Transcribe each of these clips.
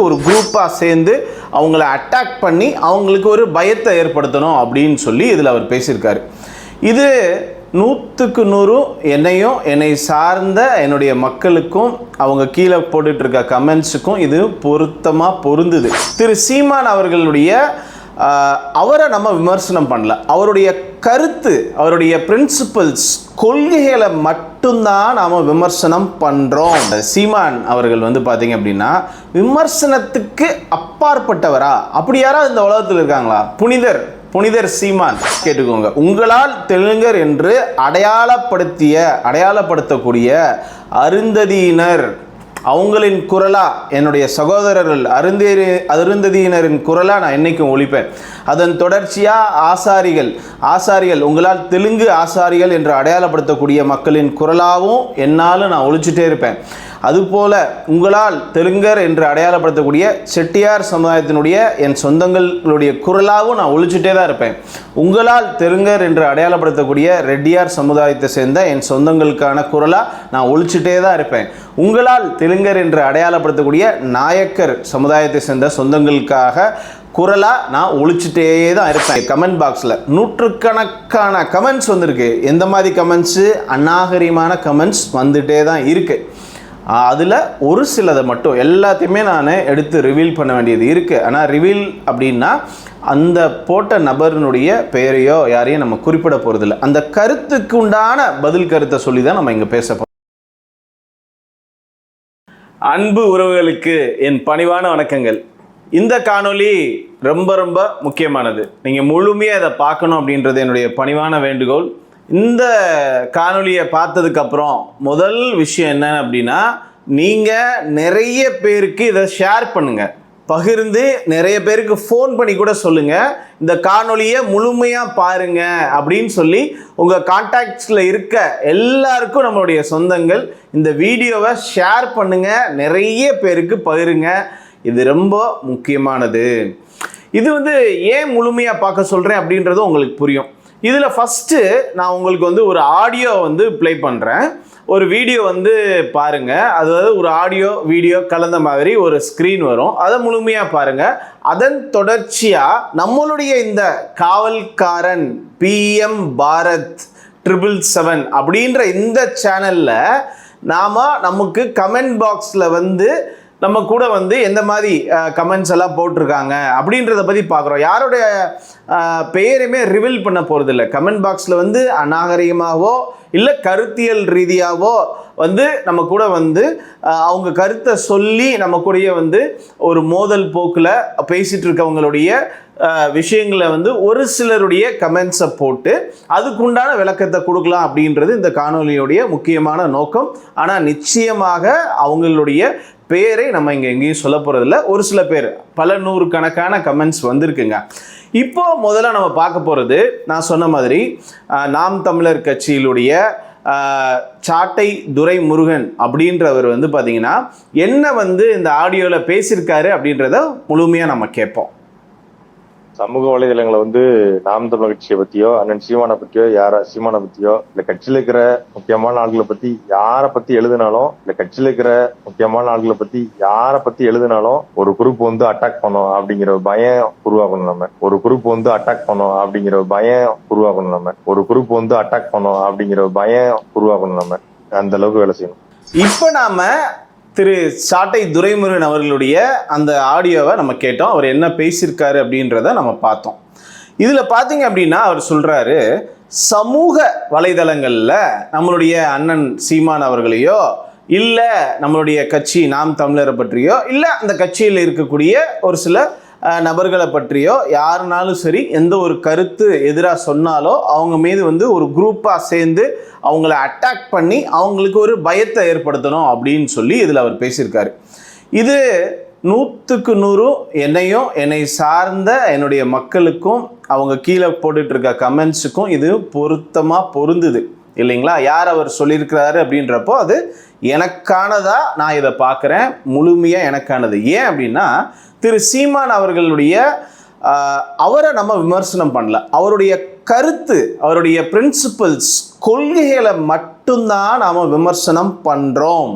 ஒரு குரூப்பாக சேர்ந்து அவங்கள அட்டாக் பண்ணி அவங்களுக்கு ஒரு பயத்தை ஏற்படுத்தணும் அப்படின்னு சொல்லி இதில் அவர் பேசியிருக்காரு. இது 100க்கு 100 என்னையும் என்னை சார்ந்த என்னுடைய மக்களுக்கும் அவங்க கீழே போட்டுட்ருக்க கமெண்ட்ஸுக்கும் இது பொருந்துது. திரு சீமான் அவர்களுடைய அவரை நம்ம விமர்சனம் பண்ணல, அவருடைய கருத்து, அவருடைய பிரின்சிபல்ஸ், கொள்கைகளை மட்டும்தான் நாம் விமர்சனம் பண்ணுறோம். சீமான் அவர்கள் பார்த்தீங்க அப்படின்னா விமர்சனத்துக்கு அப்பாற்பட்டவரா? அப்படி யாராவது இந்த உலகத்தில் இருக்காங்களா? புனிதர் சீமான் கேட்டுக்கோங்க. உங்களால் தெலுங்கர் என்று அடையாளப்படுத்தக்கூடிய அருந்ததியினர் அவங்களின் குரலா, என்னுடைய சகோதரர்கள் அருந்ததியினரின் குரலா நான் என்னைக்கும் ஒழிப்பேன். அதன் தொடர்ச்சியாக ஆசாரிகள் உங்களால் தெலுங்கு ஆசாரிகள் என்று அடையாளப்படுத்தக்கூடிய மக்களின் குரலாகவும் என்னாலும் நான் ஒழிச்சுட்டே இருப்பேன். அதுபோல உங்களால் தெலுங்கர் என்று அடையாளப்படுத்தக்கூடிய செட்டியார் சமுதாயத்தினுடைய என் சொந்தங்களுடைய குரலாகவும் நான் ஒழிச்சுட்டே தான் இருப்பேன். உங்களால் தெலுங்கர் என்று அடையாளப்படுத்தக்கூடிய ரெட்டியார் சமுதாயத்தை சேர்ந்த என் சொந்தங்களுக்கான குரலாக நான் ஒழிச்சுட்டே தான் இருப்பேன். உங்களால் தெலுங்கர் என்று அடையாளப்படுத்தக்கூடிய நாயக்கர் சமுதாயத்தை சேர்ந்த சொந்தங்களுக்காக குரலாக நான் ஒழிச்சுட்டே தான் இருப்பேன். கமெண்ட் பாக்ஸில் நூற்றுக்கணக்கான கமெண்ட்ஸ் வந்திருக்கு. எந்த மாதிரி கமெண்ட்ஸு? அநாகரிகமான கமெண்ட்ஸ் வந்துட்டே தான் இருக்குது. அதில் ஒரு சிலதை மட்டும் எல்லாத்தையுமே நான் எடுத்து ரிவீல் பண்ண வேண்டியது இருக்குது. ஆனால் ரிவீல் அப்படின்னா அந்த போட்ட நபரினுடைய பெயரையோ யாரையும் நம்ம குறிப்பிட போகிறதில்ல. அந்த கருத்துக்கு உண்டான பதில் கருத்தை சொல்லி தான் நம்ம இங்கே பேச போகிறோம். அன்பு உறவுகளுக்கு என் பணிவான வணக்கங்கள். இந்த காணொளி ரொம்ப ரொம்ப முக்கியமானது. நீங்கள் முழுமையாக அதை பார்க்கணும் அப்படின்றது என்னுடைய பணிவான வேண்டுகோள். இந்த காணொலியை பார்த்ததுக்கப்புறம் முதல் விஷயம் என்ன அப்படின்னா, நீங்கள் நிறைய பேருக்கு இதை ஷேர் பண்ணுங்கள், பகிர்ந்து நிறைய பேருக்கு ஃபோன் பண்ணி கூட சொல்லுங்கள், இந்த காணொலியை முழுமையாக பாருங்கள் அப்படின்னு சொல்லி உங்கள் கான்டாக்ட்ஸில் இருக்க எல்லாருக்கும், நம்மளுடைய சொந்தங்கள், இந்த வீடியோவை ஷேர் பண்ணுங்கள், நிறைய பேருக்கு பகிருங்க. இது ரொம்ப முக்கியமானது. இது ஏன் முழுமையாக பார்க்க சொல்கிறேன் அப்படின்றது உங்களுக்கு புரியும். இதில் ஃபஸ்ட்டு நான் உங்களுக்கு ஒரு ஆடியோ ப்ளே பண்ணுறேன். ஒரு வீடியோ பாருங்கள். அதாவது ஒரு ஆடியோ வீடியோ கலந்த மாதிரி ஒரு ஸ்க்ரீன் வரும். அதை முழுமையாக பாருங்கள். அதன் தொடர்ச்சியாக நம்மளுடைய இந்த காவல்காரன் PM பாரத் 777 அப்படின்ற இந்த சேனலில் நமக்கு கமெண்ட் பாக்ஸில் நம்ம கூட எந்த மாதிரி கமெண்ட்ஸ் எல்லாம் போட்டிருக்காங்க அப்படின்றத பற்றி பார்க்குறோம். யாருடைய பெயரையுமே ரிவீல் பண்ண போகிறதில்ல. கமெண்ட் பாக்ஸில் அநாகரிகமாகவோ இல்லை கருத்தியல் ரீதியாகவோ நம்ம கூட அவங்க கருத்தை சொல்லி நம்ம கூடயே ஒரு மோதல் போக்கில் பேசிகிட்டு இருக்கவங்களுடைய விஷயங்களை ஒரு சிலருடைய கமெண்ட்ஸை போட்டு அதுக்குண்டான விளக்கத்தை கொடுக்கலாம் அப்படின்றது இந்த காணொலியுடைய முக்கியமான நோக்கம். ஆனால் நிச்சயமாக அவங்களுடைய பேரை நம்ம இங்கே எங்கேயும் சொல்ல போகிறதில்ல. ஒரு சில பேர் பல நூறுக்கணக்கான கமெண்ட்ஸ் வந்திருக்குங்க. இப்போ முதல்ல நம்ம பார்க்க போகிறது, நான் சொன்ன மாதிரி நாம் தமிழர் கட்சியிலுடைய சாட்டை துரைமுருகன் அப்படின்றவர் பார்த்தீங்கன்னா என்ன இந்த ஆடியோவில் பேசியிருக்காரு அப்படின்றத முழுமையாக நம்ம கேட்போம். சமூக வலைதளங்களை நாம் தமிழர் கட்சியை பத்தியோ அண்ணன் சீமானை பத்தியோ சீமானை பத்தியோ இல்ல கட்சியில இருக்கிற முக்கியமான ஆட்களை பத்தி யாரை பத்தி எழுதினாலும் ஒரு குரூப் அட்டாக் பண்ணோம் அப்படிங்கிற பயம் உருவாக்கணும். நம்ம ஒரு குரூப் அட்டாக் பண்ணோம் அப்படிங்கிற பயம் உருவாக்கணும். நம்ம அந்த அளவுக்கு வேலை செய்யணும். இப்ப நாம திரு சாட்டை துரைமுருகன் அவர்களுடைய அந்த ஆடியோவை நம்ம கேட்டோம். அவர் என்ன பேசியிருக்காரு அப்படின்றத நம்ம பார்த்தோம். இதில் பார்த்தீங்க அப்படின்னா அவர் சொல்கிறாரு, சமூக வலைதளங்களில் நம்மளுடைய அண்ணன் சீமான் அவர்களையோ இல்லை நம்மளுடைய கட்சி நாம் தமிழரை பற்றியோ இல்லை அந்த கட்சியில் இருக்கக்கூடிய ஒரு சில நபர்களை பற்றியோ யாருனாலும் சரி எந்த ஒரு கருத்து எதிராக சொன்னாலோ அவங்க மீது ஒரு குரூப்பாக சேர்ந்து அவங்கள அட்டாக் பண்ணி அவங்களுக்கு ஒரு பயத்தை ஏற்படுத்தணும் அப்படின்னு சொல்லி இதில் அவர் பேசியிருக்காரு. இது 100க்கு 100 என்னையும் என்னை சார்ந்த என்னுடைய மக்களுக்கும் அவங்க கீழே போட்டுட்ருக்க கமெண்ட்ஸுக்கும் இது பொருந்துது இல்லைங்களா? யார் அவர் சொல்லியிருக்கிறாரு அப்படின்றப்போ அது எனக்கானதா நான் இதை பார்க்குறேன், முழுமையாக எனக்கானது. ஏன் அப்படின்னா திரு சீமான் அவர்களுடைய அவரை நம்ம விமர்சனம் பண்ணல, அவருடைய கருத்து, அவருடைய பிரின்சிபல்ஸ், கொள்கைகளை மட்டும்தான் நாம் விமர்சனம் பண்ணுறோம்.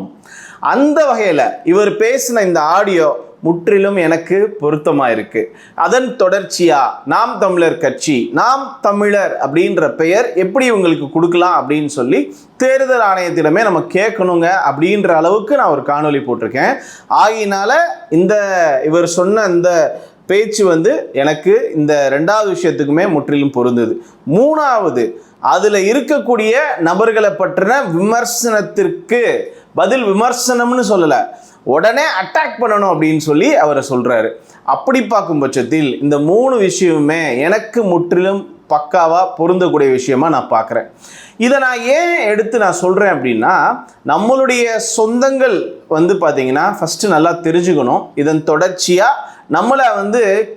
அந்த வகையில் இவர் பேசின இந்த ஆடியோ முற்றிலும் எனக்கு பொருத்தமாக இருக்கு. அதன் தொடர்ச்சியா நாம் தமிழர் கட்சி, நாம் தமிழர் அப்படின்ற பெயர் எப்படி உங்களுக்கு கொடுக்கலாம் அப்படின்னு சொல்லி தேர்தல் ஆணையத்திடமே நம்ம கேட்கணுங்க அப்படின்ற அளவுக்கு நான் ஒரு காணொளி போட்டிருக்கேன். ஆகினால இவர் சொன்ன இந்த பேச்சு எனக்கு இந்த 2வது விஷயத்துக்குமே முற்றிலும் பொருந்தது. 3வது, அதில் இருக்கக்கூடிய நபர்களை பற்றின விமர்சனத்திற்கு பதில் விமர்சனம்னு சொல்லலை, உடனே அட்டாக் பண்ணணும் அப்படின்னு சொல்லி அவரை சொல்கிறாரு. அப்படி பார்க்கும் பட்சத்தில் இந்த 3 விஷயமுமே எனக்கு முற்றிலும் பக்காவாக பொருந்தக்கூடிய விஷயமா நான் பார்க்குறேன். இதை நான் ஏன் எடுத்து நான் சொல்கிறேன் அப்படின்னா, நம்மளுடைய சொந்தங்கள் பார்த்தீங்கன்னா ஃபஸ்ட்டு நல்லா தெரிஞ்சுக்கணும். இதன் தொடர்ச்சியாக நம்மளை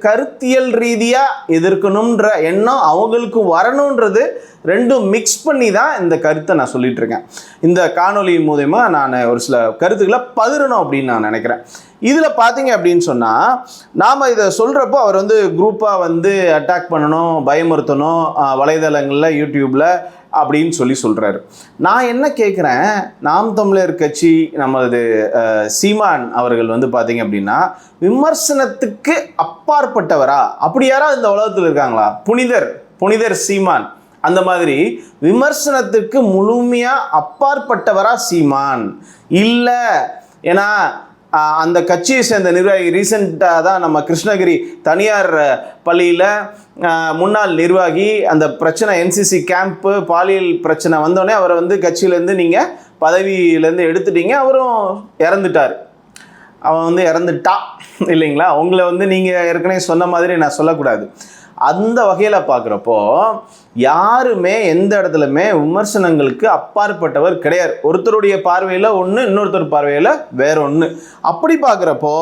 கருத்தியல் ரீதியாக எதிர்க்கணுன்ற எண்ணம் அவங்களுக்கு வரணுன்றது ரெண்டும் மிக்ஸ் பண்ணி தான் இந்த கருத்தை நான் சொல்லிட்டு இருக்கேன். இந்த காணொலி மூலமா நான் ஒரு சில கருத்துக்களை பகிரணும் அப்படின்னு நான் நினைக்கிறேன். இதில் பார்த்தீங்க அப்படின்னு சொன்னால், நாம் இதை சொல்கிறப்போ அவர் குரூப்பாக அட்டாக் பண்ணணும், பயமுறுத்தணும், வலைதளங்களில், யூடியூப்பில் அப்படின்னு சொல்கிறாரு. நான் என்ன கேட்குறேன், நாம் தமிழர் கட்சி நமது சீமான் அவர்கள் பார்த்தீங்க அப்படின்னா விமர்சனத்துக்கு அப்பாற்பட்டவரா? அப்படி யாராவது இந்த உலகத்தில் இருக்காங்களா? புனிதர் சீமான் அந்த மாதிரி விமர்சனத்துக்கு முழுமையாக அப்பாற்பட்டவரா சீமான்? இல்லை. ஏன்னா அந்த கட்சியை சேர்ந்த நிர்வாகி ரீசெண்டாக தான் நம்ம கிருஷ்ணகிரி தனியார் பள்ளியில் முன்னாள் நிர்வாகி அந்த பிரச்சனை என்சிசி கேம்ப்பு பாலியல் பிரச்சனை வந்தோடனே அவரை கட்சியிலேருந்து நீங்கள் பதவியிலேருந்து எடுத்துட்டீங்க, அவரும் இறந்துட்டார். அவன் இறந்துட்டா இல்லைங்களா? உங்களை நீங்கள் ஏற்கனவே சொன்ன மாதிரி நான் சொல்லக்கூடாது. அந்த வகையில் பார்க்குறப்போ யாருமே எந்த இடத்துலையுமே விமர்சனங்களுக்கு அப்பாற்பட்டவர் கிடையாது. ஒருத்தருடைய பார்வையில் ஒன்று, இன்னொருத்தர் பார்வையில் வேற ஒன்று. அப்படி பார்க்குறப்போ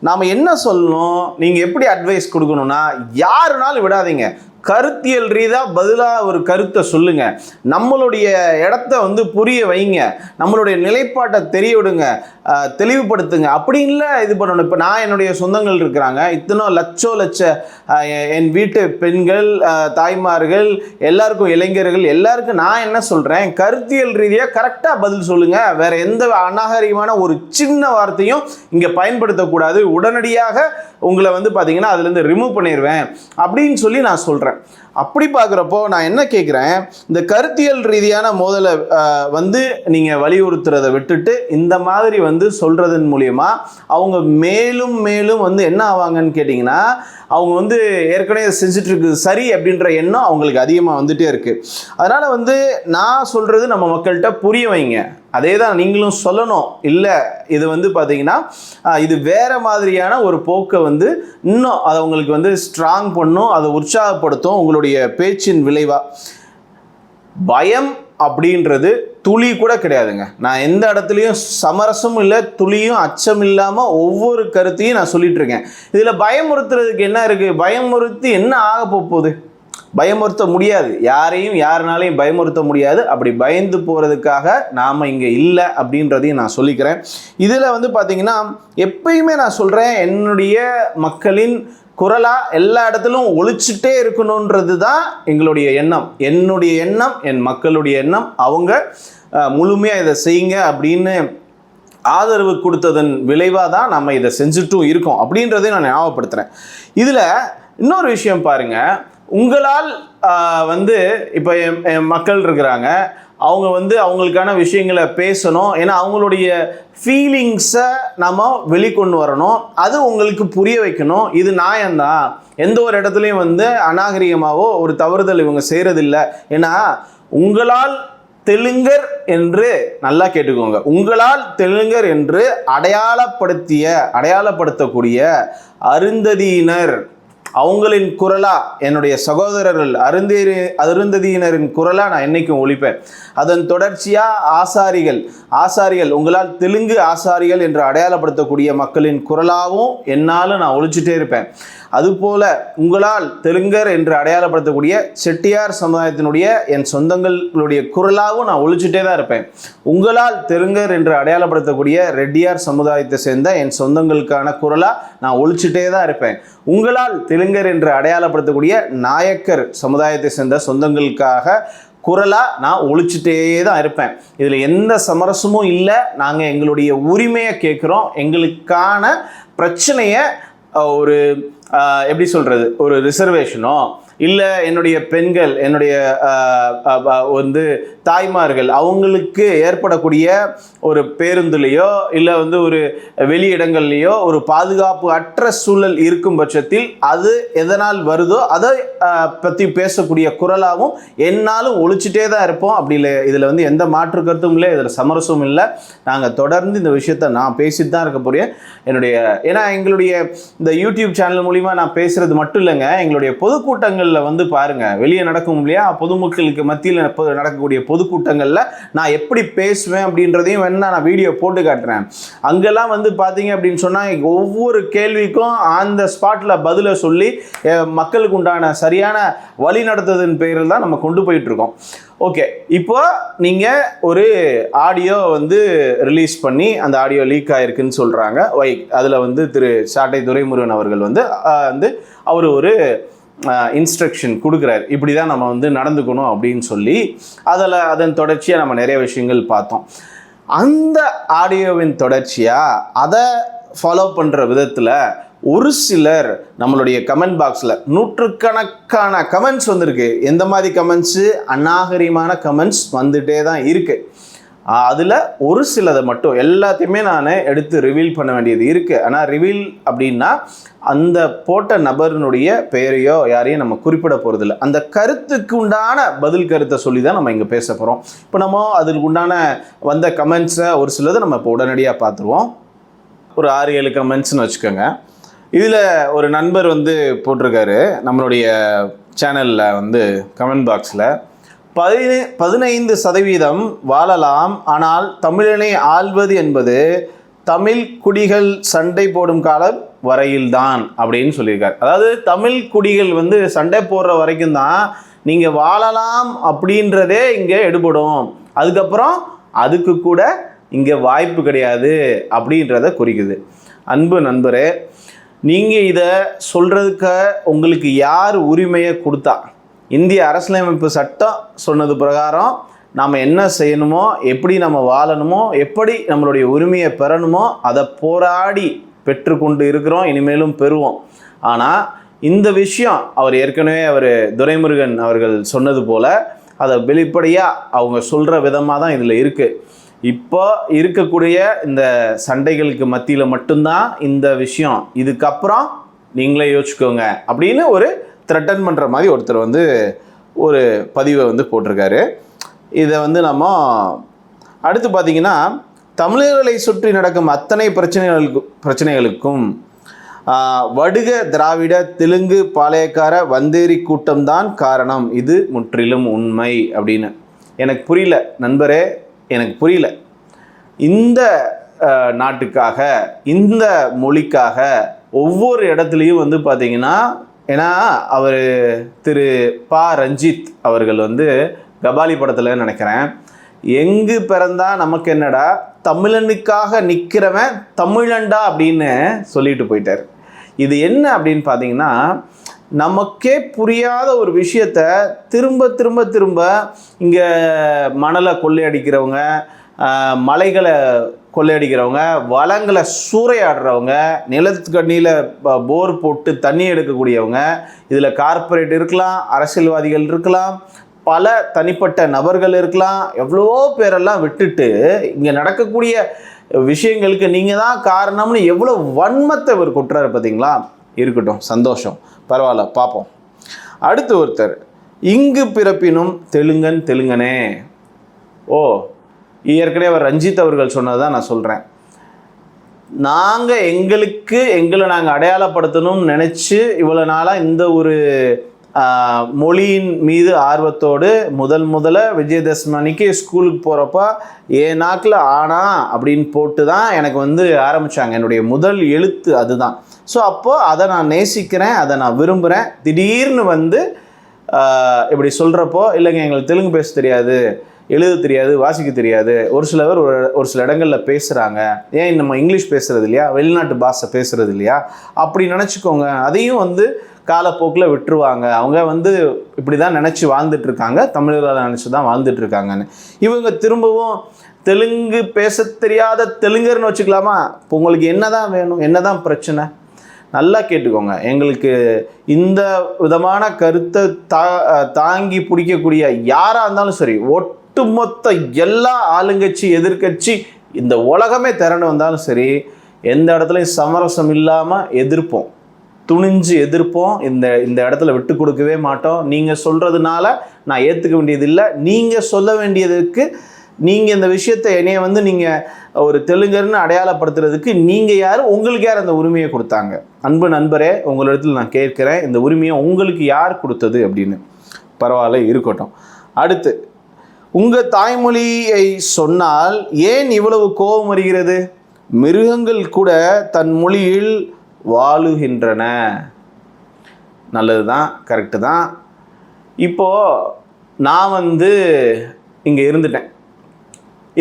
நாம் என்ன சொல்லணும், நீங்கள் எப்படி அட்வைஸ் கொடுக்கணும்னா, யாருனாலும் விடாதீங்க, கருத்தியல் ரீதியாக பதிலாக ஒரு கருத்தை சொல்லுங்க, நம்மளுடைய இடத்த புரிய வைங்க, நம்மளுடைய நிலைப்பாட்டை தெரிய விடுங்க, தெளிவுபடுத்துங்க. அப்படி இல்லை இது பண்ணணும். இப்போ நான் என்னுடைய சொந்தங்கள் இருக்கிறாங்க, இத்தனை லட்ச என் வீட்டு பெண்கள், தாய்மார்கள், எல்லாருக்கும் இளைஞர்கள் எல்லாருக்கும் நான் என்ன சொல்கிறேன், கருத்தியல் ரீதியாக கரெக்டாக பதில் சொல்லுங்கள். வேற எந்த அநாகரிகமான ஒரு சின்ன வார்த்தையும் இங்கே பயன்படுத்தக்கூடாது. உடனடியாக உங்களை பார்த்தீங்கன்னா அதுலேருந்து ரிமூவ் பண்ணிடுவேன் அப்படின்னு சொல்லி நான் சொல்கிறேன். அப்படி பார்க்குறப்போ நான் என்ன கேட்குறேன், இந்த கருத்தியல் ரீதியான மோதலை நீங்கள் வலியுறுத்துறதை விட்டுட்டு இந்த மாதிரி சொல்கிறதன் மூலியமா அவங்க மேலும் மேலும் என்ன ஆவாங்கன்னு கேட்டிங்கன்னா, அவங்க ஏற்கனவே செஞ்சுட்டு இருக்குது சரி அப்படின்ற எண்ணம் அவங்களுக்கு அதிகமாக வந்துட்டே இருக்குது. அதனால் நான் சொல்கிறது நம்ம மக்கள்கிட்ட புரிய வைங்க. அதே தான் நீங்களும் சொல்லணும். இல்லை இது பார்த்தீங்கன்னா இது வேறு மாதிரியான ஒரு போக்கை இன்னும் அதை உங்களுக்கு ஸ்ட்ராங் பண்ணும், அதை உற்சாகப்படுத்தும். உங்களுடைய பேச்சின் விளைவாக பயம் அப்படின்றது துளி கூட கிடையாதுங்க. நான் எந்த இடத்துலையும் சமரசமும் இல்லை, துளியும் அச்சம் இல்லாமல் ஒவ்வொரு கருத்தையும் நான் சொல்லிட்டு இருக்கேன். இதில் பயமுறுத்துறதுக்கு என்ன இருக்குது? பயமுறுத்தி என்ன ஆக போகுது? பயமுறுத்த முடியாது, யாருனாலையும் பயமுறுத்த முடியாது. அப்படி பயந்து போகிறதுக்காக நாம் இங்கே இல்லை அப்படின்றதையும் நான் சொல்லிக்கிறேன். இதில் பார்த்தீங்கன்னா எப்பயுமே நான் சொல்கிறேன், என்னுடைய மக்களின் குரலாக எல்லா இடத்துலும் ஒழிச்சிட்டே இருக்கணுன்றது தான் எங்களுடைய எண்ணம். என்னுடைய எண்ணம், என் மக்களுடைய எண்ணம். அவங்க முழுமையாக இதை செய்யுங்க அப்படின்னு ஆதரவு கொடுத்ததன் விளைவாக தான் நம்ம இதை செஞ்சுட்டும் இருக்கோம் அப்படின்றதையும் நான் ஞாபகப்படுத்துகிறேன். இதில் இன்னொரு விஷயம் பாருங்கள், உங்களால் இப்போ என் மக்கள் இருக்கிறாங்க, அவங்க அவங்களுக்கான விஷயங்களை பேசணும். ஏன்னா அவங்களுடைய ஃபீலிங்ஸை நம்ம வெளிக்கொண்டு வரணும், அது உங்களுக்கு புரிய வைக்கணும். இது நியாயம்தான். எந்த ஒரு இடத்துலையும் அநாகரிகமாகவோ ஒரு தவறுதல் இவங்க செய்கிறதில்லை. ஏன்னா உங்களால் தெலுங்கர் என்று நல்லா கேட்டுக்கோங்க, உங்களால் தெலுங்கர் என்று அடையாளப்படுத்தக்கூடிய அருந்ததியினர், அவங்களின் குரலா, என்னுடைய சகோதரர்கள் அருந்ததியினரின் குரலா நான் என்னைக்கும் ஒழிப்பேன். அதன் தொடர்ச்சியாக ஆசாரிகள் உங்களால் தெலுங்கு ஆசாரிகள் என்று அடையாளப்படுத்தக்கூடிய மக்களின் குரலாகவும் என்னாலும் நான் ஒழிச்சிட்டே இருப்பேன். அதுபோல உங்களால் தெலுங்கர் என்று அடையாளப்படுத்தக்கூடிய செட்டியார் சமுதாயத்தினுடைய என் சொந்தங்களுடைய குரலாகவும் நான் ஒழிச்சிட்டே தான் இருப்பேன். உங்களால் தெலுங்கர் என்று அடையாளப்படுத்தக்கூடிய ரெட்டியார் சமுதாயத்தை சேர்ந்த என் சொந்தங்களுக்கான குரலாக நான் ஒழிச்சிட்டே தான் இருப்பேன். உங்களால் தெலுங்கர் என்று அடையாளப்படுத்தக்கூடிய நாயக்கர் சமுதாயத்தை சேர்ந்த சொந்தங்களுக்காக குரலாக நான் ஒழிச்சிட்டே தான் இருப்பேன். இதில் எந்த சமரசமும் இல்லை. நாங்கள் எங்களுடைய உரிமையை கேட்குறோம், எங்களுக்கான பிரச்சனையை ஒரு எப்படி சொல்கிறது, ஒரு ரிசர்வேஷனோ இல்லை என்னுடைய பெண்கள், என்னுடைய வந்து தாய்மார்கள் அவங்களுக்கு ஏற்படக்கூடிய ஒரு பேருந்துலேயோ இல்லை வந்து ஒரு வெளி இடங்கள்லையோ ஒரு பாதுகாப்பு அற்ற சூழல் இருக்கும் பட்சத்தில் அது எதனால் வருதோ அதை பற்றி பேசக்கூடிய குரலாகவும் என்னாலும் ஒழிச்சிட்டே தான் இருப்போம். அப்படி இல்லை, இதில் வந்து எந்த மாற்று கருத்தும் இல்லை, இதில் சமரசமும் இல்லை. நாங்கள் தொடர்ந்து இந்த விஷயத்தை நான் பேசிட்டு தான் இருக்க போகிறேன். ஏன்னா எங்களுடைய இந்த யூடியூப் சேனல் மூலிமா நான் பேசுகிறது மட்டும் இல்லைங்க, எங்களுடைய பொதுக்கூட்டங்களில் வந்து பாருங்கள், வெளியே நடக்கும் இல்லையா, பொதுமக்களுக்கு மத்தியில் நடக்கக்கூடிய பொதுக்கூட்டங்களில் நான் எப்படி பேசுவேன் அப்படின்றதையும் வேணா நான் வீடியோ போட்டு காட்டுறேன். அங்கெல்லாம் வந்து பார்த்தீங்க அப்படின்னு சொன்னால் ஒவ்வொரு கேள்விக்கும் அந்த ஸ்பாட்டில் பதிலை சொல்லி மக்களுக்கு உண்டான சரியான வழி நடத்துவதன் பேரில் தான் நம்ம கொண்டு போயிட்டுருக்கோம். ஓகே, இப்போ நீங்கள் ஒரு ஆடியோ வந்து ரிலீஸ் பண்ணி அந்த ஆடியோ லீக் ஆகிருக்குன்னு சொல்கிறாங்க. அதில் வந்து திரு சாட்டை துரைமுருகன் அவர்கள் வந்து அவர் ஒரு இன்ஸ்ட்ரக்ஷன் கொடுக்குறாரு, இப்படி தான் நம்ம வந்து நடந்துக்கணும் அப்படின்னு சொல்லி. அதன் தொடர்ச்சியாக நம்ம நிறைய விஷயங்கள் பார்த்தோம். அந்த ஆடியோவின் தொடர்ச்சியாக அதை ஃபாலோ பண்ணுற விதத்தில் ஒரு சிலர் நம்மளுடைய கமெண்ட் பாக்ஸில் நூற்றுக்கணக்கான கமெண்ட்ஸ் வந்திருக்கு. எந்த மாதிரி கமெண்ட்ஸு? அநாகரிகமான கமெண்ட்ஸ் வந்துகிட்டே தான் இருக்குது. அதில் ஒரு சிலதை மட்டும் எல்லாத்தையுமே நான் எடுத்து ரிவீல் பண்ண வேண்டியது இருக்குது. ஆனால் ரிவீல் அப்படின்னா அந்த போட்ட நபரினுடைய பெயரையோ யாரையும் நம்ம குறிப்பிட போகிறதில்ல. அந்த கருத்துக்கு உண்டான பதில் கருத்தை சொல்லி தான் நம்ம இங்கே பேச போகிறோம். இப்போ நம்ம அதுக்கு உண்டான வந்த கமெண்ட்ஸை ஒரு சிலதை நம்ம இப்போ உடனடியாக பார்த்துருவோம். ஒரு 6-7 கமெண்ட்ஸ்னு வச்சுக்கோங்க. இதில் ஒரு நண்பர் வந்து போட்டிருக்காரு நம்மளுடைய சேனலில் வந்து கமெண்ட் பாக்ஸில், 15% வாழலாம், ஆனால் தமிழனை ஆள்வது என்பது தமிழ் குடிகள் சண்டை போடும் காலம் வரையில்தான் அப்படின்னு சொல்லியிருக்காரு. அதாவது தமிழ் குடிகள் வந்து சண்டை போடுற வரைக்கும் தான் நீங்கள் வாழலாம் அப்படின்றதே இங்கே எடுபடும், அதுக்கப்புறம் அதுக்கு கூட இங்கே வாய்ப்பு கிடையாது அப்படின்றத குறிக்குது. அன்பு நண்பரே, நீங்கள் இதை சொல்கிறதுக்கு உங்களுக்கு யார் உரிமையை கொடுத்தா? இந்திய அரசியலமைப்பு சட்டம் சொன்னது பிரகாரம் நாம் என்ன செய்யணுமோ, எப்படி நம்ம வாழணுமோ, எப்படி நம்மளுடைய உரிமையை பெறணுமோ அதை போராடி பெற்றுக்கொண்டு இருக்கிறோம், இனிமேலும் பெறுவோம். ஆனால் இந்த விஷயம் அவர் துரைமுருகன் அவர்கள் சொன்னது போல் அதை வெளிப்படையாக அவங்க சொல்கிற விதமாக தான் இதில் இருக்குது. இப்போ இருக்கக்கூடிய இந்த சண்டைகளுக்கு மத்தியில் மட்டும்தான் இந்த விஷயம், இதுக்கப்புறம் நீங்களே யோசிச்சுக்கோங்க அப்படின்னு ஒரு த்ரெட்டன் பண்ணுற மாதிரி ஒருத்தர் வந்து ஒரு பதிவை வந்து போட்டிருக்காரு. இதை வந்து நம்ம அடுத்து பார்த்திங்கன்னா, தமிழர்களை சுற்றி நடக்கும் அத்தனை பிரச்சனைகளுக்கும் வடுக திராவிட தெலுங்கு பாளையக்கார வந்தேரி கூட்டம்தான் காரணம், இது முற்றிலும் உண்மை அப்படின்னு. எனக்கு புரியல நண்பரே, எனக்கு புரியல. இந்த நாட்டுக்காக, இந்த மொழிக்காக ஒவ்வொரு இடத்துலையும் வந்து பார்த்திங்கன்னா, ஏன்னா அவர் திரு பா ரஞ்சித் அவர்கள் வந்து கபாலி படத்தில் நினைக்கிறேன், எங்கு பிறந்தா நமக்கு என்னடா, தமிழனுக்காக நிற்கிறவன் தமிழண்டா அப்படின்னு சொல்லிட்டு போயிட்டார். இது என்ன அப்படின்னு பார்த்தீங்கன்னா, நமக்கே புரியாத ஒரு விஷயத்த திரும்ப திரும்ப திரும்ப இங்கே மணலை கொள்ளையடிக்கிறவங்க, மலைகளை கொள்ளையடிக்கிறவங்க, வளங்களை சூறையாடுறவங்க, நிலத்துக்கண்ணியில் போர் போட்டு தண்ணி எடுக்கக்கூடியவங்க, இதில் கார்ப்பரேட் இருக்கலாம், அரசியல்வாதிகள் இருக்கலாம், பல தனிப்பட்ட நபர்கள் இருக்கலாம், எவ்வளோ பேரெல்லாம் விட்டுட்டு இங்கே நடக்கக்கூடிய விஷயங்களுக்கு நீங்கள் தான் காரணம்னு எவ்வளோ வன்மத்தை இவர் கொட்டுறாரு பார்த்தீங்களா. இருக்கட்டும், சந்தோஷம், பரவாயில்ல, பார்ப்போம். அடுத்து ஒருத்தர், இங்கு பிறப்பினும் தெலுங்கனே. ஓ, ஏற்கனவே அவர் ரஞ்சித் அவர்கள் சொன்னது தான் நான் சொல்கிறேன். எங்களை நாங்கள் அடையாளப்படுத்தணும்னு நினச்சி இவ்வளோ நாளாக இந்த ஒரு மொழியின் மீது ஆர்வத்தோடு முதல்ல விஜயதசமிக்கு ஸ்கூலுக்கு போகிறப்ப என் நாக்கில் ஆனா அப்படின்னு போட்டு தான் எனக்கு வந்து ஆரம்பித்தாங்க. என்னுடைய முதல் எழுத்து அதுதான். ஸோ அப்போது அதை நான் நேசிக்கிறேன், அதை நான் விரும்புகிறேன். திடீர்னு வந்து இப்படி சொல்கிறப்போ, இல்லைங்க எங்களுக்கு தெலுங்கு பேச தெரியாது, எழுத தெரியாது, வாசிக்க தெரியாது, ஒரு சில இடங்களில் பேசுகிறாங்க, ஏன் நம்ம இங்கிலீஷ் பேசுகிறது இல்லையா, வெளிநாட்டு பாஷை பேசுகிறது இல்லையா, அப்படி நினச்சிக்கோங்க, அதையும் வந்து காலப்போக்கில் விட்டுருவாங்க, அவங்க வந்து இப்படி தான் நினச்சி வாழ்ந்துட்டு இருக்காங்க, தமிழர்களை நினச்சி தான் வாழ்ந்துட்டு இருக்காங்கன்னு. இவங்க திரும்பவும் தெலுங்கு பேச தெரியாத தெலுங்கர்னு வச்சுக்கலாமா? இப்போ உங்களுக்கு என்ன தான் வேணும், என்ன தான் பிரச்சனை? நல்லா கேட்டுக்கோங்க. எங்களுக்கு இந்த விதமான கருத்தை தாங்கி பிடிக்கக்கூடிய யாராக இருந்தாலும் சரி, ஒட்டுமொத்த எல்லா ஆளுங்கட்சி எதிர்கட்சி இந்த உலகமே திரண்டு வந்தாலும் சரி, எந்த இடத்துலையும் சமரசம் இல்லாமல் எதிர்ப்போம், துணிஞ்சு எதிர்ப்போம். இந்த இடத்துல விட்டு கொடுக்கவே மாட்டோம். நீங்கள் சொல்கிறதுனால நான் ஏற்றுக்க வேண்டியதில்லை, நீங்கள் சொல்ல வேண்டியதுக்கு, நீங்கள் இந்த விஷயத்தை என்னைய வந்து நீங்கள் ஒரு தெலுங்கர்னு அடையாளப்படுத்துறதுக்கு நீங்கள் யார், உங்களுக்கு யார் அந்த உரிமையை கொடுத்தாங்க? அன்பு நண்பரே, உங்களிடத்தில் நான் கேட்குறேன், இந்த உரிமையை உங்களுக்கு யார் கொடுத்தது அப்படின்னு. பரவாயில்ல, இருக்கட்டும். அடுத்து, உங்கள் தாய்மொழியை சொன்னால் ஏன் இவ்வளவு கோபம் வருகிறது? மிருகங்கள் கூட தன் மொழியில் வாழுகின்றன. நல்லது தான், கரெக்டு தான். இப்போது நான் வந்து இங்கே இருந்துட்டேன்,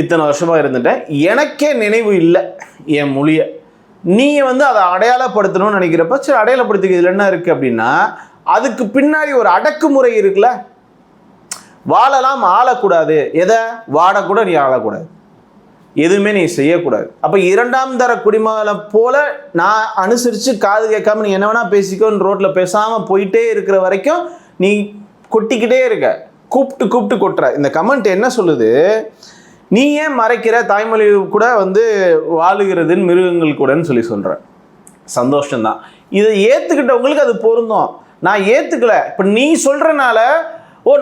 இத்தனை வருஷமாக இருந்துட்டேன், எனக்கே நினைவு இல்லை என் மொழியை. நீங்கள் வந்து அதை அடையாளப்படுத்தணும்னு நினைக்கிறப்ப சரி அடையாளப்படுத்திக்கிறதுல என்ன இருக்குது அப்படின்னா, அதுக்கு பின்னாடி ஒரு அடக்குமுறை இருக்குல்ல. வாழலாம், ஆளக்கூடாது. எதை வாடக்கூட நீ ஆளக்கூடாது, எதுவுமே நீ செய்யக்கூடாது. அப்போ இரண்டாம் தர குடிமகனை போல நான் அனுசரித்து காது கேட்காம நீ என்ன வேணால் பேசிக்கோன்னு ரோட்டில் பேசாமல் போயிட்டே இருக்கிற வரைக்கும் நீ கொட்டிக்கிட்டே இருக்க, கூப்பிட்டு கொட்டுற. இந்த கமெண்ட் என்ன சொல்லுது? நீ ஏன் மறைக்கிற, தாய்மொழி கூட வந்து வாழுகிறதுன்னு மிருகங்கள் கூடன்னு சொல்கிற. சந்தோஷம்தான், இதை ஏற்றுக்கிட்டவங்களுக்கு அது பொருந்தும். நான் ஏற்றுக்கலை, இப்போ நீ சொல்கிறனால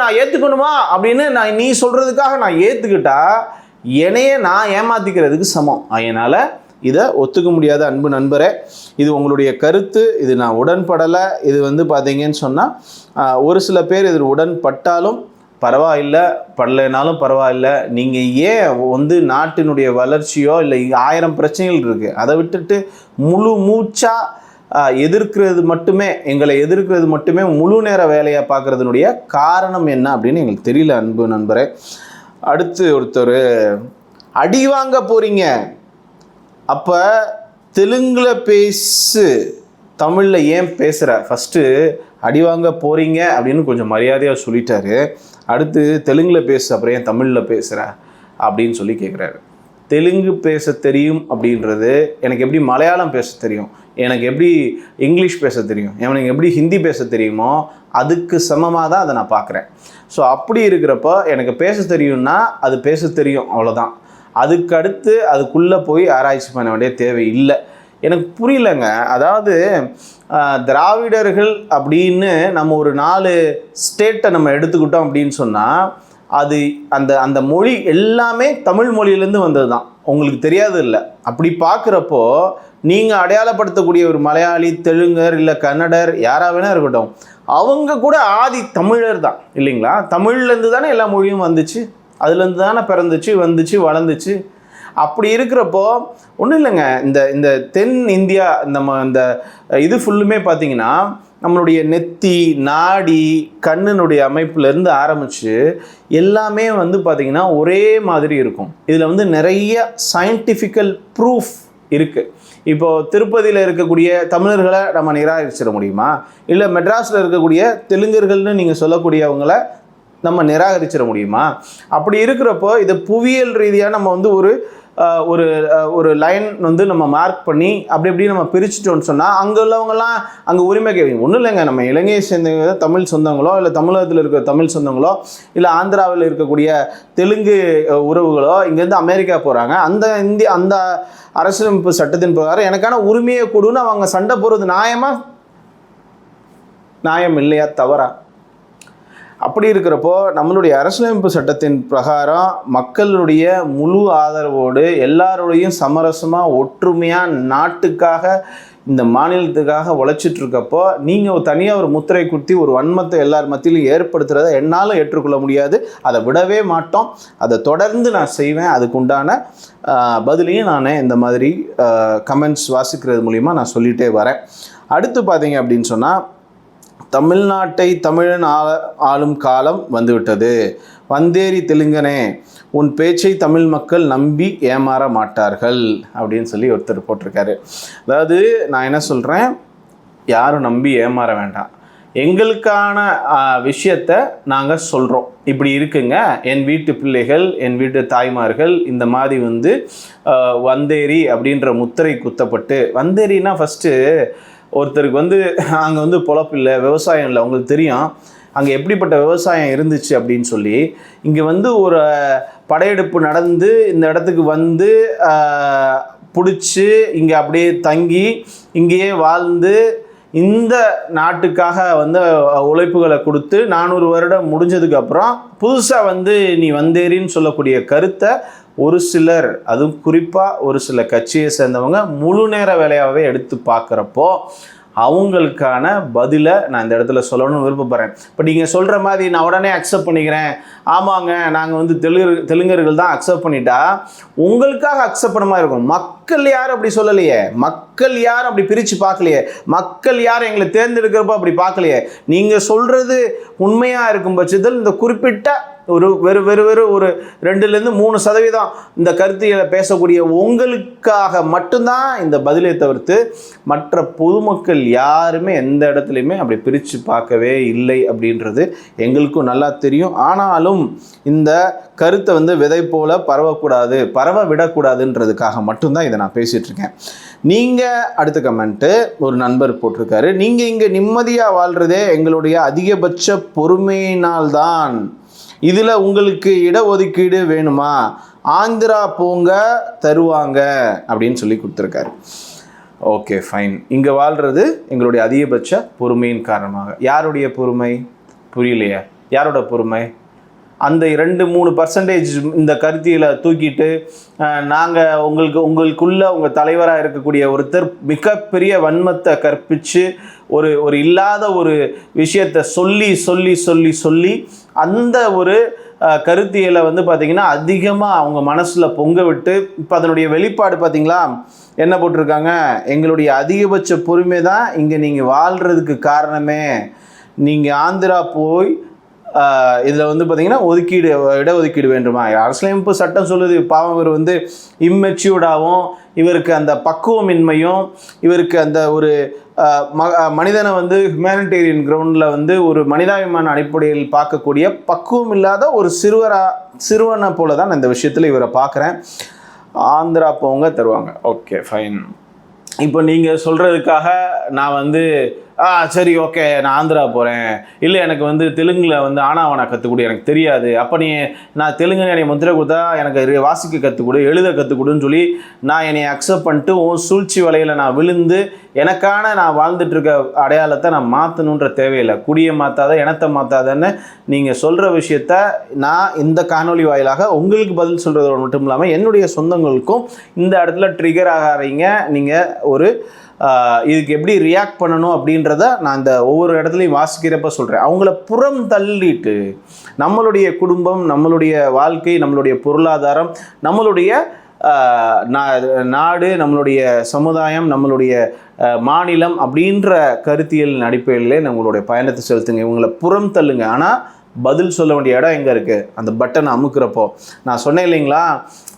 நான் ஏற்றுக்கணுமா அப்படின்னு நீ சொல்கிறதுக்காக நான் ஏற்றுக்கிட்டா என்னையே நான் ஏமாற்றிக்கிறதுக்கு சமம். அதனால் இதை ஒத்துக்க முடியாத அன்பு நண்பரே, இது உங்களுடைய கருத்து, இது நான் உடன்படலை. இது வந்து பார்த்தீங்கன்னு சொன்னால் ஒரு சில பேர் இதில் உடன்பட்டாலும் பரவாயில்லை, படலைனாலும் பரவாயில்லை. நீங்கள் ஏன் வந்து நாட்டினுடைய வளர்ச்சியோ இல்லை 1000 பிரச்சனைகள் இருக்குது, அதை விட்டுட்டு முழு மூச்சாக எதிர்க்கிறது மட்டுமே, எங்களை எதிர்க்கிறது மட்டுமே முழு நேர வேலையாக பார்க்குறதுனுடைய காரணம் என்ன அப்படின்னு எங்களுக்கு தெரியல அன்பு நண்பரே. அடுத்து ஒருத்தர், அடி வாங்க போகிறீங்க, அப்போ தெலுங்கில் பேசு, தமிழில் ஏன் பேசுகிற? ஃபஸ்ட்டு அடி வாங்க போகிறீங்க அப்படின்னு கொஞ்சம் மரியாதையாக சொல்லிட்டாரு. அடுத்து தெலுங்கில் பேசு, அப்புறம் ஏன் தமிழில் பேசுகிற அப்படின்னு சொல்லி கேட்குறாரு. தெலுங்கு பேச தெரியும் அப்படின்றது எனக்கு எப்படி மலையாளம் பேச தெரியும், எனக்கு எப்படி இங்கிலீஷ் பேச தெரியும், எனக்கு எப்படி ஹிந்தி பேச தெரியுமோ அதுக்கு சமமாக தான் அதை நான் பார்க்குறேன். ஸோ அப்படி இருக்கிறப்போ எனக்கு பேச தெரியும்னா அது பேச தெரியும், அவ்வளோதான். அதுக்கடுத்து அதுக்குள்ளே போய் ஆராய்ச்சி பண்ண வேண்டிய தேவை இல்லை. எனக்கு புரியலைங்க. அதாவது திராவிடர்கள் அப்படின்னு நம்ம ஒரு 4 ஸ்டேட்டை நம்ம எடுத்துக்கிட்டோம் அப்படின்னு சொன்னால் அது அந்த மொழி எல்லாமே தமிழ் மொழியிலேருந்து வந்தது தான், உங்களுக்கு தெரியாது இல்லை. அப்படி பார்க்குறப்போ நீங்கள் அடையாளப்படுத்தக்கூடிய ஒரு மலையாளி, தெலுங்கர், இல்லை கன்னடர், யாராக வேணா இருக்கட்டும், அவங்க கூட ஆதி தமிழர் தான் இல்லைங்களா? தமிழ்லேருந்து தானே எல்லா மொழியும் வந்துச்சு, அதுலேருந்து தானே பிறந்துச்சு, வந்துச்சு, வளர்ந்துச்சு. அப்படி இருக்கிறப்போ ஒன்றும் இல்லைங்க. இந்த தென் இந்தியா இந்த இது ஃபுல்லுமே பார்த்திங்கன்னா நம்மளுடைய நெத்தி, நாடி, கண்ணினுடைய அமைப்புலேருந்து ஆரம்பித்து எல்லாமே வந்து பார்த்திங்கன்னா ஒரே மாதிரி இருக்கும். இதில் வந்து நிறைய சயின்டிஃபிக்கல் ப்ரூஃப் இருக்குது. இப்போது திருப்பதியில் இருக்கக்கூடிய தமிழர்களை நம்ம நிராகரிச்சிட முடியுமா? இல்லை மெட்ராஸில் இருக்கக்கூடிய தெலுங்கர்கள்னு நீங்கள் சொல்லக்கூடியவங்கள நம்ம நிராகரிச்சிட முடியுமா? அப்படி இருக்கிறப்போ இதை புவியியல் ரீதியாக நம்ம வந்து ஒரு லைன் வந்து நம்ம மார்க் பண்ணி அப்படி நம்ம பிரிச்சுட்டோன்னு சொன்னால் அங்கே உள்ளவங்கலாம் அங்கே உரிமை கேட்குங்க. ஒன்றும் இல்லைங்க, நம்ம இலங்கையை சேர்ந்த தமிழ் சொந்தங்களோ, இல்லை தமிழகத்தில் இருக்கிற தமிழ் சொந்தங்களோ, இல்லை ஆந்திராவில் இருக்கக்கூடிய தெலுங்கு உறவுகளோ இங்கேருந்து அமெரிக்கா போகிறாங்க, அந்த அரசியலமைப்பு சட்டத்தின் பிரகாரம் எனக்கான உரிமையை கொடுன்னு அவங்க சண்டை போடுறது நியாயம் இல்லையா, தவறா? அப்படி இருக்கிறப்போ நம்மளுடைய அரசியலமைப்பு சட்டத்தின் பிரகாரம் மக்களுடைய முழு ஆதரவோடு எல்லாரோடையும் சமரசமாக ஒற்றுமையாக நாட்டுக்காக இந்த மாநிலத்துக்காக உழைச்சிட்ருக்கப்போ நீங்கள் தனியாக ஒரு முத்திரை குத்தி ஒரு வன்மத்தை எல்லார் மத்தியிலும் ஏற்படுத்துகிறத என்னால் ஏற்றுக்கொள்ள முடியாது. அதை விடவே மாட்டோம், அதை தொடர்ந்து நான் செய்வேன். அதுக்குண்டான பதிலையும் நான் இந்த மாதிரி கமெண்ட்ஸ் வாசிக்கிறது மூலிமா நான் சொல்லிகிட்டே வரேன். அடுத்து பார்த்தீங்க அப்படின்னு சொன்னால், தமிழ்நாட்டை தமிழன் ஆளும் காலம் வந்துவிட்டது, வந்தேரி தெலுங்கனே, உன் பேச்சை தமிழ் மக்கள் நம்பி ஏமாற மாட்டார்கள் அப்படின்னு சொல்லி ஒருத்தர் போட்டிருக்காரு. அதாவது நான் என்ன சொல்கிறேன், யாரும் நம்பி ஏமாற வேண்டாம். எங்களுக்கான விஷயத்தை நாங்கள் சொல்கிறோம். இப்படி இருக்குங்க, என் வீட்டு பிள்ளைகள், என் வீட்டு தாய்மார்கள் இந்த மாதிரி வந்து வந்தேரி அப்படின்ற முத்திரை குத்தப்பட்டு, வந்தேரினா ஃபஸ்ட்டு ஒருத்தருக்கு வந்து அங்கே வந்து பொழப்பு இல்லை, விவசாயம் இல்லை. உங்களுக்கு தெரியும் அங்கே எப்படிப்பட்ட விவசாயம் இருந்துச்சு அப்படின்னு சொல்லி. இங்கே வந்து ஒரு படையெடுப்பு நடந்து இந்த இடத்துக்கு வந்து பிடிச்சி இங்கே அப்படியே தங்கி இங்கேயே வாழ்ந்து இந்த நாட்டுக்காக வந்து உழைப்புகளை கொடுத்து 400 வருடம் முடிஞ்சதுக்கப்புறம் புதுசாக வந்து நீ வந்தேரின்னு சொல்லக்கூடிய கருத்தை ஒரு சிலர், அதுவும் குறிப்பாக ஒரு சில கட்சியை சேர்ந்தவங்க முழு நேர வேலையாகவே எடுத்து பார்க்குறப்போ அவங்களுக்கான பதிலை நான் இந்த இடத்துல சொல்லணும்னு விருப்பப்படுறேன். இப்போ நீங்கள் சொல்கிற மாதிரி நான் உடனே அக்செப்ட் பண்ணிக்கிறேன், ஆமாங்க நாங்கள் வந்து தெலுங்கர்கள் தான் அக்செப்ட் பண்ணிட்டா உங்களுக்காக அக்செப்ட் பண்ண மாதிரி இருக்கும். மக்கள் யாரும் அப்படி சொல்லலையே, மக்கள் யாரும் அப்படி பிரித்து பார்க்கலையே, மக்கள் யாரும் எங்களை தேர்ந்தெடுக்கிறப்போ அப்படி பார்க்கலையே. நீங்கள் சொல்கிறது உண்மையாக இருக்கும் பட்சத்தில் இந்த குறிப்பிட்ட ஒரு ஒரு 2-3% இந்த கருத்தியலை பேசக்கூடிய உங்களுக்காக மட்டும்தான் இந்த பதிலை தவிர்த்து மற்ற பொதுமக்கள் யாருமே எந்த இடத்துலையுமே அப்படி பிரித்து பார்க்கவே இல்லை அப்படின்றது எங்களுக்கும் நல்லா தெரியும். ஆனாலும் இந்த கருத்தை வந்து விதை போல பரவக்கூடாது, பரவ விடக்கூடாதுன்றதுக்காக மட்டும்தான் இதை நான் பேசிகிட்டு இருக்கேன். நீங்கள் அடுத்த கமெண்ட்டு ஒரு நண்பர் போட்டிருக்காரு, நீங்கள் இங்கே நிம்மதியாக வாழ்கிறதே எங்களுடைய அதிகபட்ச பொறுமையினால்தான், இதில் உங்களுக்கு இடஒதுக்கீடு வேணுமா, ஆந்திரா போங்க தருவாங்க அப்படின்னு சொல்லி கொடுத்துருக்காரு. ஓகே ஃபைன், இங்கே வாழ்கிறது எங்களுடைய அதிகபட்ச பொறுமையின் காரணமாக. யாருடைய பொறுமை புரியலையே, யாரோட பொறுமை? அந்த 2-3% இந்த கருத்தியில் தூக்கிட்டு நாங்கள் உங்களுக்குள்ள உங்கள் தலைவராக இருக்கக்கூடிய ஒருத்தர் மிகப்பெரிய வன்மத்தை கற்பித்து ஒரு இல்லாத ஒரு விஷயத்தை சொல்லி சொல்லி சொல்லி சொல்லி அந்த ஒரு கருத்தியலை வந்து பார்த்திங்கன்னா அதிகமாக அவங்க மனசில் பொங்க விட்டு இப்போ அதனுடைய வெளிப்பாடு பார்த்திங்களா என்ன போட்டிருக்காங்க, எங்களுடைய அதிகபட்ச பொறுமை தான் இங்கே நீங்கள் வாழ்கிறதுக்கு காரணமே, நீங்கள் ஆந்திரா போய் இதில் வந்து பார்த்திங்கன்னா இடஒதுக்கீடு வேண்டுமா? அரசியலமைப்பு சட்டம் சொல்லுது. பாவம் இவர் வந்து இம்மெச்சூர்டாகவும் இவருக்கு அந்த பக்குவமின்மையும் இவருக்கு அந்த ஒரு மனிதனை வந்து ஹியூமனிடேரியன் கிரவுண்டில் வந்து ஒரு மனிதாபிமான அடிப்படையில் பார்க்கக்கூடிய பக்குவம் இல்லாத ஒரு சிறுவனை போல தான் இந்த விஷயத்தில் இவரை பார்க்குறேன். ஆந்திரா போங்க தருவாங்க. Okay fine. இப்போ நீங்கள் சொல்கிறதுக்காக நான் வந்து சரி ஓகே நான் ஆந்திரா போகிறேன், இல்லை எனக்கு வந்து தெலுங்கில் வந்து ஆனாவனா கற்றுக்கொடு, எனக்கு தெரியாது, அப்போ நான் தெலுங்கு என்னை முத்திரை கொடுத்தா எனக்கு வாசிக்க கற்றுக்கொடு, எழுத கற்றுக்கொடுன்னு சொல்லி நான் என்னை அக்செப்ட் பண்ணிட்டு சூழ்ச்சி வலையில் நான் விழுந்து எனக்கான நான் வாழ்ந்துட்டுருக்க அடையாளத்தை நான் மாற்றணுன்ற தேவையில்லை. குடியை மாற்றாத இனத்தை மாற்றாதன்னு நீங்கள் சொல்கிற விஷயத்த நான் இந்த காணொலி வாயிலாக உங்களுக்கு பதில் சொல்கிறதோடு மட்டும் இல்லாமல் என்னுடைய சொந்தங்களுக்கும் இந்த இடத்துல ட்ரிகர் ஆகாதீங்க. நீங்கள் ஒரு இதுக்கு எப்படி ரியாக்ட் பண்ணணும் அப்படின்றத நான் இந்த ஒவ்வொரு இடத்துலையும் வாசிக்கிறப்ப சொல்கிறேன். அவங்கள புறம் தள்ளிட்டு நம்மளுடைய குடும்பம், நம்மளுடைய வாழ்க்கை, நம்மளுடைய பொருளாதாரம், நம்மளுடைய நாடு, நம்மளுடைய சமுதாயம், நம்மளுடைய மாநிலம் அப்படின்ற கருத்தியல் அடிப்படையிலே நம்மளுடைய பயணத்தை செலுத்துங்க. இவங்களை புறம் தள்ளுங்க. ஆனால் பதில் சொல்ல வேண்டிய இடம் எங்கே இருக்குது? அந்த பட்டனை அமுக்கிறப்போ நான் சொன்னேன் இல்லைங்களா,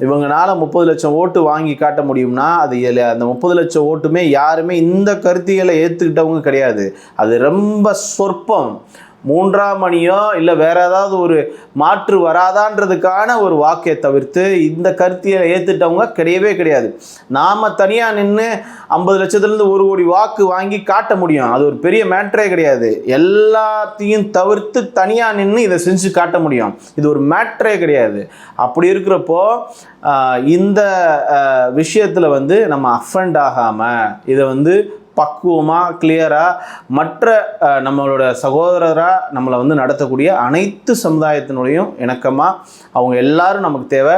இவங்களால 30 லட்சம் ஓட்டு வாங்கி காட்ட முடியும்னா அது அந்த 30 லட்சம் ஓட்டுமே யாருமே இந்த கருத்தியலை ஏற்றுக்கிட்டவங்க கிடையாது. அது ரொம்ப சொற்பம். 3ஆம் அணியோ இல்லை வேற ஏதாவது ஒரு மாற்று வராதான்றதுக்கான ஒரு வாக்கை தவிர்த்து இந்த கருத்தியலை ஏற்றுட்டவங்க கிடையவே கிடையாது. நாம் தனியாக நின்று 50 லட்சத்துலேருந்து 1 கோடி வாக்கு வாங்கி காட்ட முடியும், அது ஒரு பெரிய மேட்ரே கிடையாது. எல்லாத்தையும் தவிர்த்து தனியாக நின்று இதை செஞ்சு காட்ட முடியும், இது ஒரு மேட்ரே கிடையாது. அப்படி இருக்கிறப்போ இந்த விஷயத்தில் வந்து நம்ம அஃபண்ட் ஆகாமல் இதை வந்து பக்குவமாக கிளியராக மற்ற நம்மளோட சகோதரராக நம்மளை வந்து நடத்தக்கூடிய அனைத்து சமுதாயத்தினுடையும் இணக்கமாக அவங்க எல்லாரும் நமக்கு தேவை,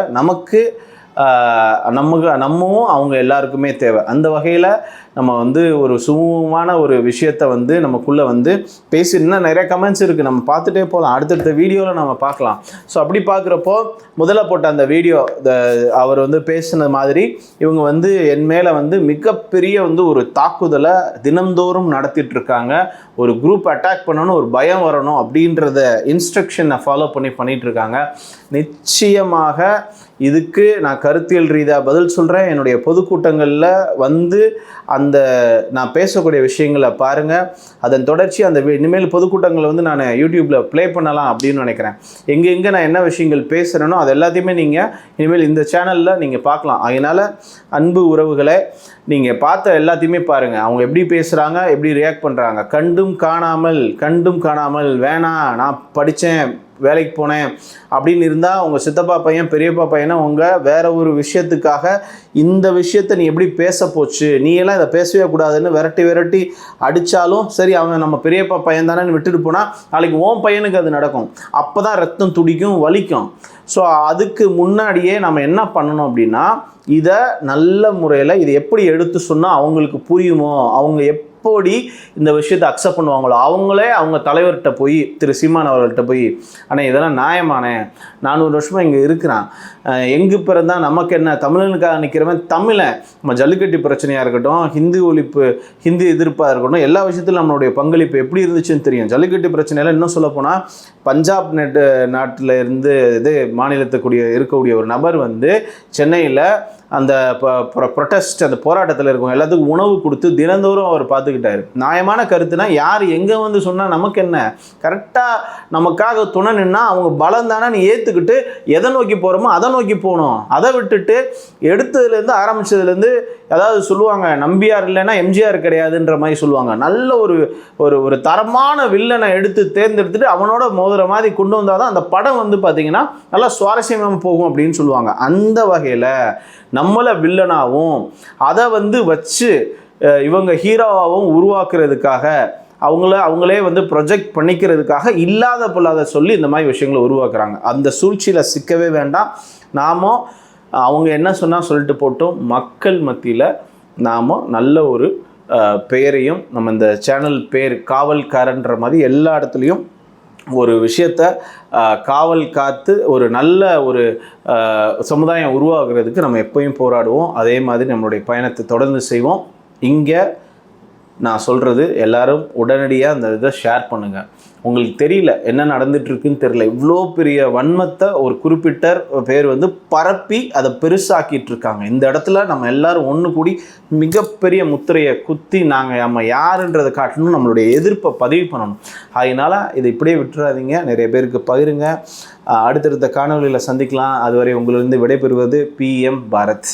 நம்மவும் அவங்க எல்லாருக்குமே தேவை. அந்த வகையில் நம்ம வந்து ஒரு சுமூகமான ஒரு விஷயத்தை வந்து நமக்குள்ளே வந்து பேசி இன்னும் நிறைய கமெண்ட்ஸ் இருக்குது, நம்ம பார்த்துட்டே போகலாம், அடுத்தடுத்த வீடியோவில் நம்ம பார்க்கலாம். ஸோ அப்படி பார்க்குறப்போ முதல்ல போட்ட அந்த வீடியோ அவர் வந்து பேசின மாதிரி இவங்க வந்து என் மேலே வந்து மிகப்பெரிய வந்து ஒரு தாக்குதலை தினந்தோறும் நடத்திட்டுருக்காங்க. ஒரு குரூப் அட்டாக் பண்ணணும், ஒரு பயம் வரணும் அப்படின்றத இன்ஸ்ட்ரக்ஷனை ஃபாலோ பண்ணிகிட்ருக்காங்க. நிச்சயமாக இதுக்கு நான் கருத்தியல் ரீதியாக பதில் சொல்கிறேன். என்னுடைய பொதுக்கூட்டங்களில் வந்து அந்த அந்த நான் பேசக்கூடிய விஷயங்களை பாருங்கள். அதன் தொடர்ச்சி அந்த இனிமேல் பொதுக்கூட்டங்களை வந்து நான் யூடியூப்பில் ப்ளே பண்ணலாம் அப்படின்னு நினைக்கிறேன். எங்கே நான் என்ன விஷயங்கள் பேசுகிறேனோ அது எல்லாத்தையுமே நீங்கள் இனிமேல் இந்த சேனலில் நீங்கள் பார்க்கலாம். அதனால் அன்பு உறவுகளை, நீங்கள் பார்த்த எல்லாத்தையுமே பாருங்கள். அவங்க எப்படி பேசுகிறாங்க, எப்படி ரியாக்ட் பண்ணுறாங்க. கண்டும் காணாமல் வேணாம், நான் படித்தேன், வேலைக்கு போனேன் அப்படின்னு இருந்தால் உங்கள் சித்தப்பா பையன் பெரியப்பா பையனை உங்கள் வேற ஒரு விஷயத்துக்காக இந்த விஷயத்தை நீ எப்படி பேச போச்சு, நீ எல்லாம் இதை பேசவே கூடாதுன்னு விரட்டி அடித்தாலும் சரி, அவன் நம்ம பெரியப்பா பையன் தானேன்னு விட்டுட்டு போனால் நாளைக்கு உன் பையனுக்கு அது நடக்கும். அப்போ தான் ரத்தம் துடிக்கும், வலிக்கும். ஸோ அதுக்கு முன்னாடியே நம்ம என்ன பண்ணணும் அப்படின்னா, இதை நல்ல முறையில் இதை எப்படி எடுத்து சொன்னால் அவங்களுக்கு புரியுமோ, அவங்க எப்படி இந்த விஷயத்தை அக்செப்ட் பண்ணுவாங்களோ, அவங்களே அவங்க தலைவர்கிட்ட போய் திரு சீமான் அவர்கள்ட்ட போய், ஆனால் இதெல்லாம் நியாயமானே, 400 வருஷமாக இங்கே இருக்கிறான், எங்கு பிறந்தா நமக்கு என்ன, தமிழனுக்காக நிற்கிறவன் தமிழன், நம்ம ஜல்லிக்கட்டு பிரச்சனையாக இருக்கட்டும், ஹிந்தி ஒழிப்பு, ஹிந்தி எதிர்ப்பாக இருக்கட்டும், எல்லா விஷயத்திலும் நம்மளுடைய பங்களிப்பு எப்படி இருந்துச்சுன்னு தெரியும். ஜல்லிக்கட்டு பிரச்சனையில் இன்னும் சொல்லப்போனால் பஞ்சாப் நாட்டில் இருந்து மாநிலத்துக்குரிய இருக்கக்கூடிய ஒரு நபர் வந்து சென்னையில் அந்த ப்ரொட்டஸ்ட், அந்த போராட்டத்தில் இருக்கும் எல்லாத்துக்கும் உணவு கொடுத்து தினந்தோறும் அவர் பார்த்துக்கிட்டாரு. நியாயமான கருத்துனா யார் எங்கே வந்து சொன்னால் நமக்கு என்ன, கரெக்டாக நமக்காக துணை நின்னா அவங்க பலம் தானே நீ ஏற்றுக்கிட்டு எதை நோக்கி போகிறோமோ அதை நோக்கி போகணும். அதை விட்டுட்டு எடுத்ததுலேருந்து ஆரம்பித்ததுலேருந்து அதாவது சொல்லுவாங்க, நம்பியார் இல்லைன்னா எம்ஜிஆர் கிடையாதுன்ற மாதிரி சொல்லுவாங்க. நல்ல ஒரு தரமான வில்லனை எடுத்து தேர்ந்தெடுத்துட்டு அவனோட மோதுற மாதிரி கொண்டு வந்தால் தான் அந்த படம் வந்து பார்த்திங்கன்னா நல்லா சுவாரஸ்யமாக போகும் அப்படின்னு சொல்லுவாங்க. அந்த வகையில் நம்மளை வில்லனாகவும் அதை வந்து வச்சு இவங்க ஹீரோவாகவும் உருவாக்குறதுக்காக அவங்களே வந்து ப்ரொஜெக்ட் பண்ணிக்கிறதுக்காக இல்லாத பொல்லாத சொல்லி இந்த மாதிரி விஷயங்களை உருவாக்குறாங்க. அந்த சூழ்ச்சியில் சிக்கவே வேண்டாம். நாம அவங்க என்ன சொன்னால் சொல்லிட்டு போட்டோம், மக்கள் மத்தியில் நாம் நல்ல ஒரு பெயரையும், நம்ம இந்த சேனல் பேர் காவல்காரன்ற மாதிரி எல்லா இடத்துலையும் ஒரு விஷயத்தை காவல் காத்து ஒரு நல்ல ஒரு சமுதாயம் உருவாகிறதுக்கு நம்ம எப்பயும் போராடுவோம். அதே மாதிரி நம்மளுடைய பயணத்தை தொடர்ந்து செய்வோம். இங்கே நான் சொல்கிறது எல்லாரும் உடனடியாக அந்த இதை ஷேர் பண்ணுங்கள். உங்களுக்கு தெரியல என்ன நடந்துகிட்ருக்குன்னு தெரியல, இவ்வளோ பெரிய வன்மத்தை ஒரு குறிப்பிட்ட பேர் வந்து பரப்பி அதை பெருசாக்கிட்டு இருக்காங்க. இந்த இடத்துல நம்ம எல்லாரும் ஒன்று கூடி மிகப்பெரிய முத்திரையை குத்தி நம்ம யாருன்றதை காட்டணும், நம்மளுடைய எதிர்ப்பை பதிவு பண்ணணும். அதனால் இதை இப்படியே விட்டுறாதீங்க, நிறைய பேருக்கு பகிருங்க. அடுத்தடுத்த காணொலியில் சந்திக்கலாம். அதுவரை உங்களிருந்து விடைபெறுவது PM பாரத்.